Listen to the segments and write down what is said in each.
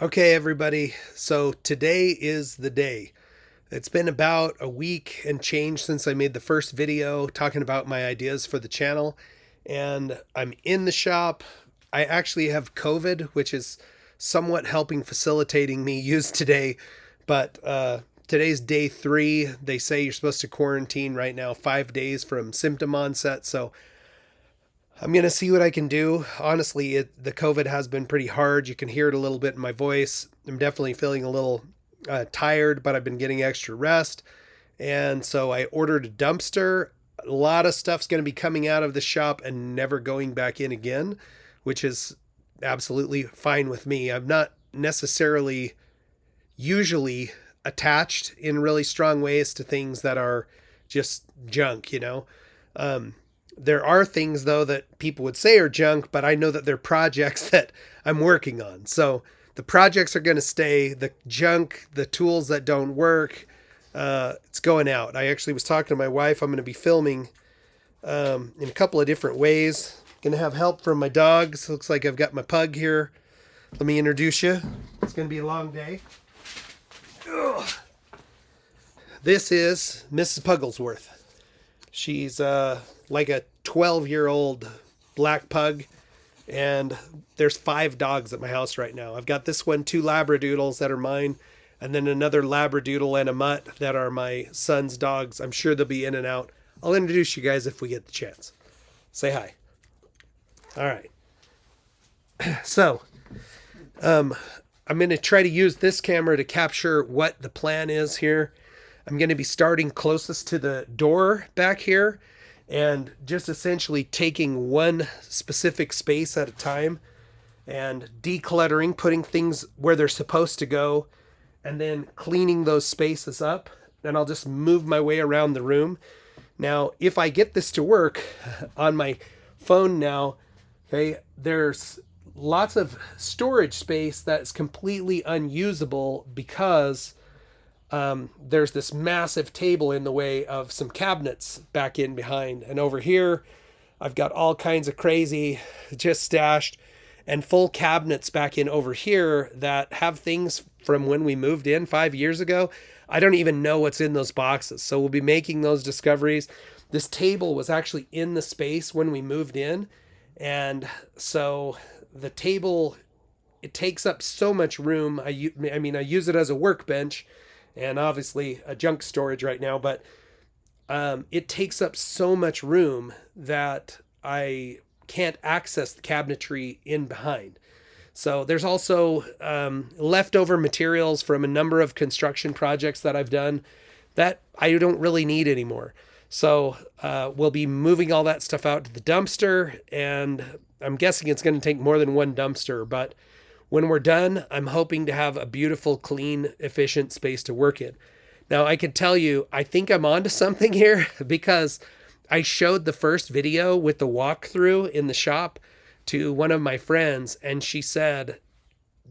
Okay, everybody. So today is the day. It's been about a week and change since I made the first video talking about my ideas for the channel. And I'm in the shop. I actually have COVID, which is somewhat helping facilitating me use today. But today's day 3. They say you're supposed to quarantine right now 5 days from symptom onset. So I'm going to see what I can do. Honestly, the COVID has been pretty hard. You can hear it a little bit in my voice. I'm definitely feeling a little tired, but I've been getting extra rest. And so I ordered a dumpster. A lot of stuff's going to be coming out of the shop and never going back in again, which is absolutely fine with me. I'm not necessarily usually attached in really strong ways to things that are just junk. Um, there are things though that people would say are junk, but I know that they're projects that I'm working on. So the projects are going to stay. The junk, the tools that don't work, it's going out. I actually was talking to my wife. I'm going to be filming in a couple of different ways. Going to have help from my dogs. Looks like I've got my pug here. Let me introduce you. It's going to be a long day. Ugh. This is Mrs. Pugglesworth. She's like a 12-year-old black pug, and there's 5 dogs at my house right now. I've got this one, 2 Labradoodles that are mine, and then another Labradoodle and a mutt that are my son's dogs. I'm sure they'll be in and out. I'll introduce you guys if we get the chance. Say hi. All right. So, I'm going to try to use this camera to capture what the plan is here. I'm going to be starting closest to the door back here and just essentially taking one specific space at a time and decluttering, putting things where they're supposed to go, and then cleaning those spaces up. And I'll just move my way around the room. Now, if I get this to work on my phone now, okay, there's lots of storage space that's completely unusable because there's this massive table in the way of some cabinets back in behind. And over here, I've got all kinds of crazy just stashed and full cabinets back in over here that have things from when we moved in 5 years ago. I don't even know what's in those boxes. So we'll be making those discoveries. This table was actually in the space when we moved in. And so the table, it takes up so much room. I use it as a workbench and obviously a junk storage right now, but it takes up so much room that I can't access the cabinetry in behind. So there's also leftover materials from a number of construction projects that I've done that I don't really need anymore. So we'll be moving all that stuff out to the dumpster, and I'm guessing it's going to take more than one dumpster, but when we're done, I'm hoping to have a beautiful, clean, efficient space to work in. Now, I can tell you, I think I'm onto something here because I showed the first video with the walkthrough in the shop to one of my friends, and she said,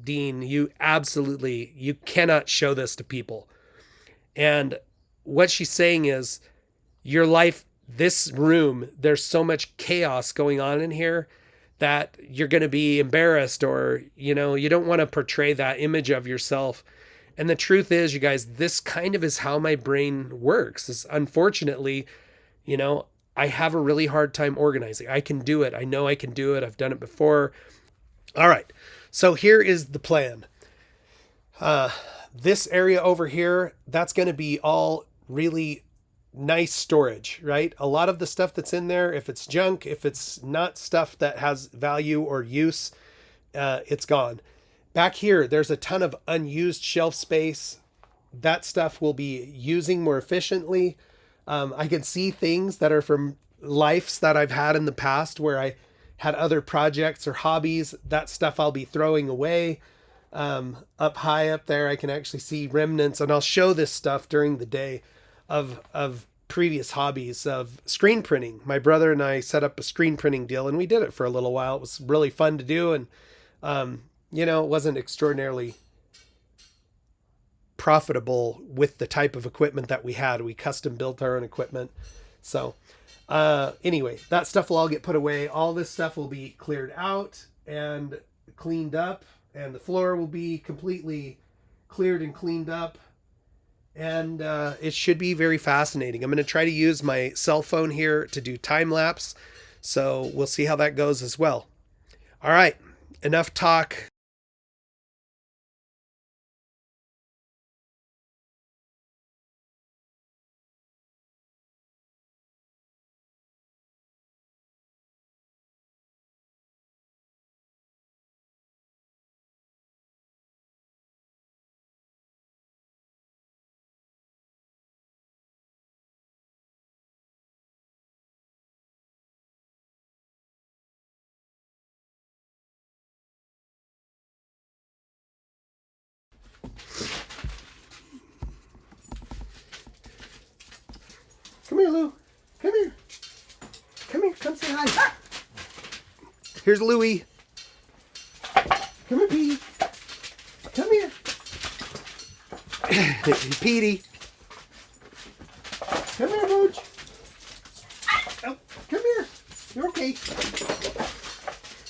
Dean, you cannot show this to people. And what she's saying is, your life, this room, there's so much chaos going on in here that you're going to be embarrassed, or, you don't want to portray that image of yourself. And the truth is, you guys, this kind of is how my brain works. Is unfortunately, I have a really hard time organizing. I can do it. I know I can do it. I've done it before. All right. So here is the plan. This area over here, that's going to be all really nice storage, right? A lot of the stuff that's in there, if it's junk, if it's not stuff that has value or use, it's gone. Back here, there's a ton of unused shelf space. That stuff will be using more efficiently. I can see things that are from lives that I've had in the past where I had other projects or hobbies. That stuff I'll be throwing away. Up high up there, I can actually see remnants, and I'll show this stuff during the day of previous hobbies of screen printing. My brother and I set up a screen printing deal, and we did it for a little while. It was really fun to do, and it wasn't extraordinarily profitable with the type of equipment that we had. We custom built our own equipment. So anyway, that stuff will all get put away. All this stuff will be cleared out and cleaned up. and the floor will be completely cleared and cleaned up. And it should be very fascinating. I'm going to try to use my cell phone here to do time lapse. So we'll see how that goes as well. All right, enough talk. Come here, Lou. Come here. Come here. Come say hi. Here's Louie. Come here, Petey. Come here. Petey. Come here, Mooch. Oh, come here. You're okay.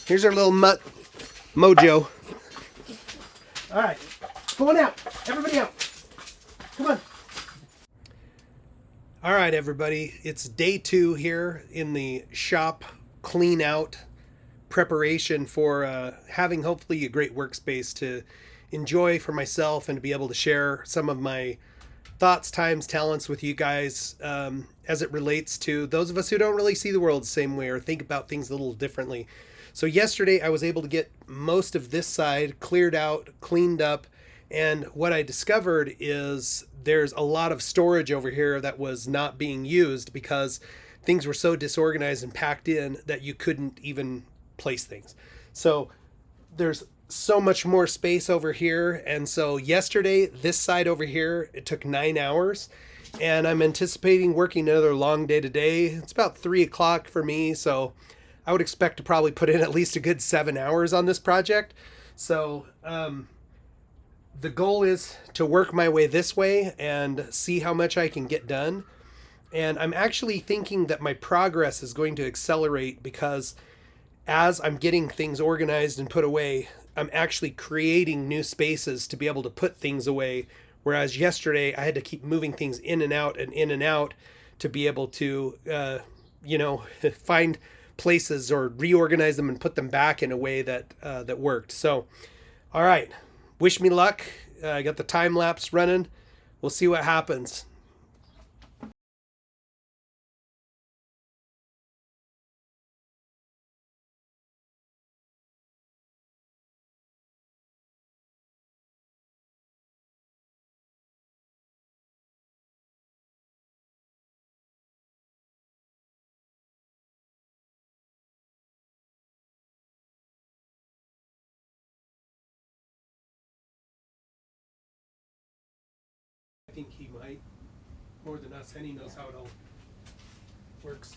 Here's our little mutt, Mojo. All right. Going out. Everybody out. Come on. All right, everybody. It's day 2 here in the shop clean out preparation for having hopefully a great workspace to enjoy for myself and to be able to share some of my thoughts, times, talents with you guys as it relates to those of us who don't really see the world the same way or think about things a little differently. So yesterday I was able to get most of this side cleared out, cleaned up, and what I discovered is there's a lot of storage over here that was not being used because things were so disorganized and packed in that you couldn't even place things. So there's so much more space over here. And so yesterday, this side over here, it took 9 hours. And I'm anticipating working another long day today. It's about 3 o'clock for me. So I would expect to probably put in at least a good 7 hours on this project. So the goal is to work my way this way and see how much I can get done. And I'm actually thinking that my progress is going to accelerate because as I'm getting things organized and put away, I'm actually creating new spaces to be able to put things away. Whereas yesterday I had to keep moving things in and out and in and out to be able to, find places or reorganize them and put them back in a way that worked. So, all right, wish me luck. I got the time lapse running. We'll see what happens. I think he might, more than us, and he knows how it all works.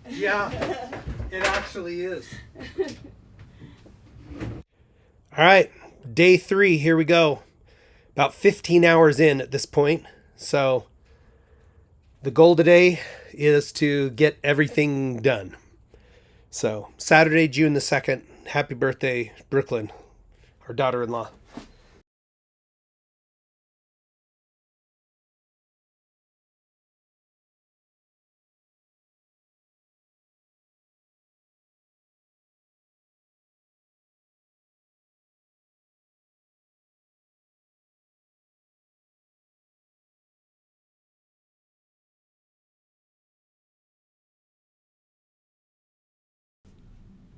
Yeah, it actually is. All right, day 3, here we go. About 15 hours in at this point. So the goal today is to get everything done. So Saturday, June the 2nd, happy birthday, Brooklyn, our daughter-in-law.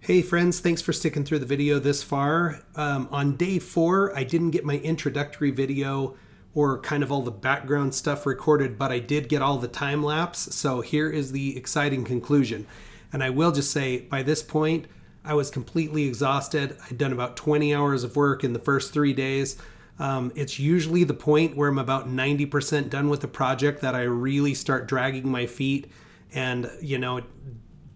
Hey friends, thanks for sticking through the video this far. On day 4, I didn't get my introductory video or kind of all the background stuff recorded, but I did get all the time lapse. So here is the exciting conclusion. And I will just say, by this point, I was completely exhausted. I'd done about 20 hours of work in the first 3 days. It's usually the point where I'm about 90% done with the project that I really start dragging my feet and,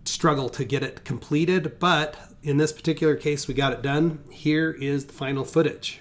struggle to get it completed, but in this particular case we got it done. Here is the final footage.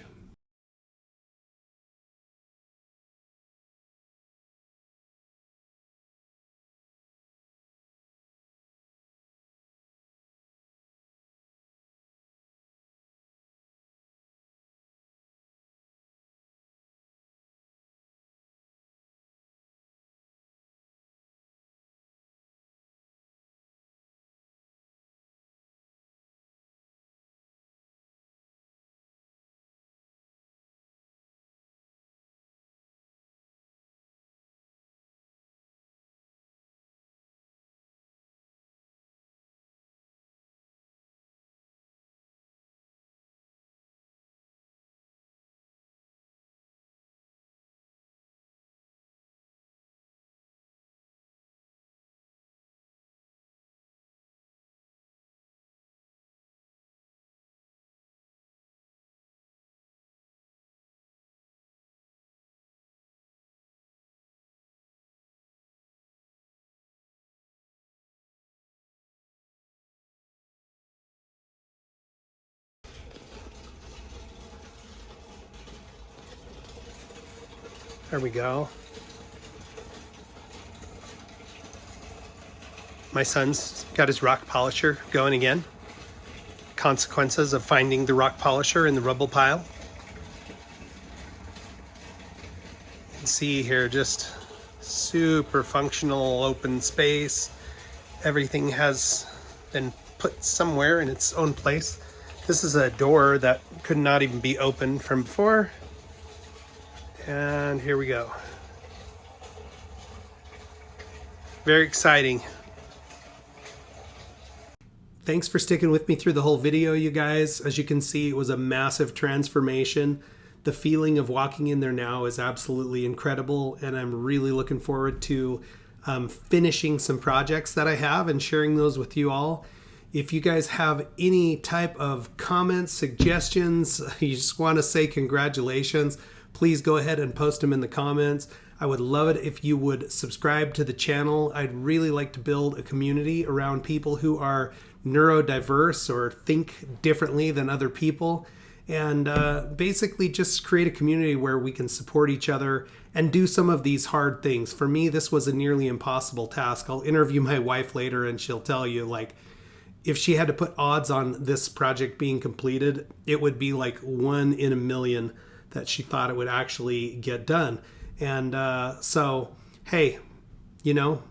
There we go. My son's got his rock polisher going again. Consequences of finding the rock polisher in the rubble pile. You can see here just super functional open space. Everything has been put somewhere in its own place. This is a door that could not even be opened from before. And here we go. Very exciting. Thanks for sticking with me through the whole video, you guys. As you can see, it was a massive transformation. The feeling of walking in there now is absolutely incredible, and I'm really looking forward to finishing some projects that I have and sharing those with you all. If you guys have any type of comments, suggestions, you just want to say congratulations, please go ahead and post them in the comments. I would love it if you would subscribe to the channel. I'd really like to build a community around people who are neurodiverse or think differently than other people, and basically just create a community where we can support each other and do some of these hard things. For me, this was a nearly impossible task. I'll interview my wife later and she'll tell you, like, if she had to put odds on this project being completed, it would be like 1 in a million that she thought it would actually get done. And so, hey, you know,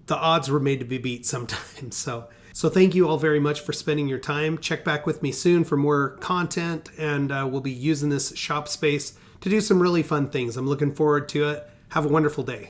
the odds were made to be beat sometimes. So thank you all very much for spending your time. Check back with me soon for more content, and we'll be using this shop space to do some really fun things. I'm looking forward to it. Have a wonderful day.